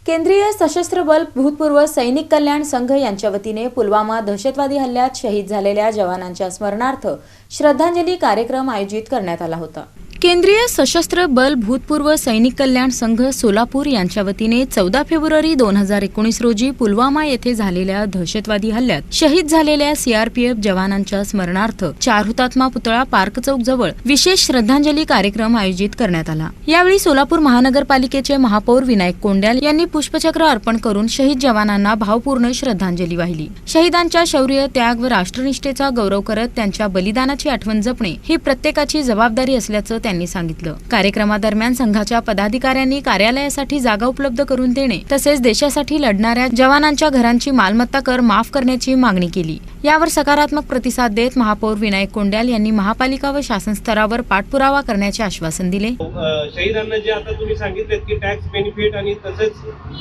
केंद्रीय सशस्त्र बल भूतपूर्व सैनिक कल्याण संघ यांच्या वतीने पुलवामा दहशतवादी हल्ल्यात शहीद झालेल्या जवानांच्या स्मरणार्थ श्रद्धांजली कार्यक्रम आयोजित करण्यात आला होता। केंद्रीय सशस्त्र बल भूतपूर्व सैनिक कल्याण संघ सोलापूर यांच्या वतीने 14 फेब्रुवारी 2019 रोजी पुलवामा येथे झालेल्या दहशतवादी हल्ल्यात शहीद झालेल्या सीआरपीएफ जवानांच्या स्मरणार्थ 4 हुतात्मा पुतळा पार्क चौक जवळ विशेष श्रद्धांजली कार्यक्रम आयोजित करण्यात आला। यावेळी सोलापूर महानगरपालिकेचे महापौर विनायक कोंड्याल यांनी पुष्पचक्र अर्पण करून शहीद जवानांना भावपूर्ण श्रद्धांजली वाहिली। शहीदांच्या शौर्य, त्याग व राष्ट्रनिष्ठेचा गौरव करत त्यांच्या बलिदानाची आठवण जपणे ही प्रत्येकाची जबाबदारी असल्याचं त्यांनी सांगितलं। कार्यक्रमादरम्यान संघाच्या पदाधिकाऱ्यांनी कार्यालयासाठी जागा उपलब्ध करून देणे तसेच देशासाठी लढणाऱ्या जवानांच्या घरांची मालमत्ता कर माफ करण्याची मागणी केली। यावर सकारात्मक प्रतिसाद देत महापौर विनायक कोंड्याल यांनी महापालिका व शासन स्तरावर पाठपुरावा करण्याचे आश्वासन दिले। शहीदांना जे आता तुम्ही सांगितले की टॅक्स बेनिफिट आणि तसेच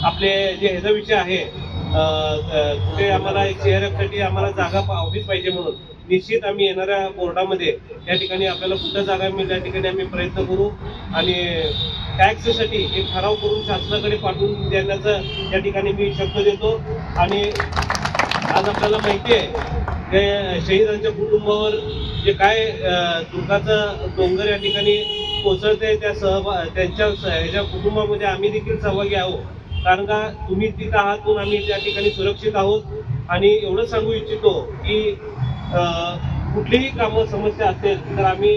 आपले जे ह्याचा विषय आहे कुठे आम्हाला CRF आम्हाला जागा ऑफिस पाहिजे म्हणून निश्चित आम्ही येणाऱ्या बोर्डामध्ये या ठिकाणी आपल्याला कुठं जागा मिळेल त्या ठिकाणी आम्ही प्रयत्न करू आणि टॅक्ससाठी एक ठराव करून शासनाकडे पाठवून देण्याचा या ठिकाणी मी शब्द देतो। आणि आज आपल्याला माहिती आहे की शहीदांच्या कुटुंबावर जे काय दुःखाचा डोंगर या ठिकाणी कोसळते त्यांच्या ह्याच्या कुटुंबामध्ये आम्ही देखील सहभागी आहोत, कारण का तुम्ही तिथं आहात म्हणून आम्ही त्या ठिकाणी सुरक्षित आहोत। आणि एवढंच सांगू इच्छितो की कुठलीही कामं समस्या असेल तर आम्ही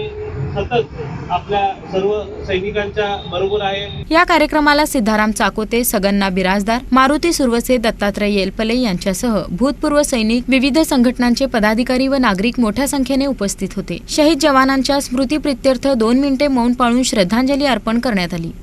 सतत आपल्या सर्व सैनिकांच्या बरोबर आहे। या कार्यक्रमाला सिद्धाराम चाकोते, सगन्ना बिराजदार, मारुती सुरवसे, दत्तात्रय येलपले यांच्यासह भूतपूर्व सैनिक, विविध संघटनांचे पदाधिकारी व नागरिक मोठ्या संख्येने उपस्थित होते। शहीद जवानांच्या स्मृतीप्रित्यर्थ 2 मिनिटे मौन पाळून श्रद्धांजली अर्पण करण्यात आली।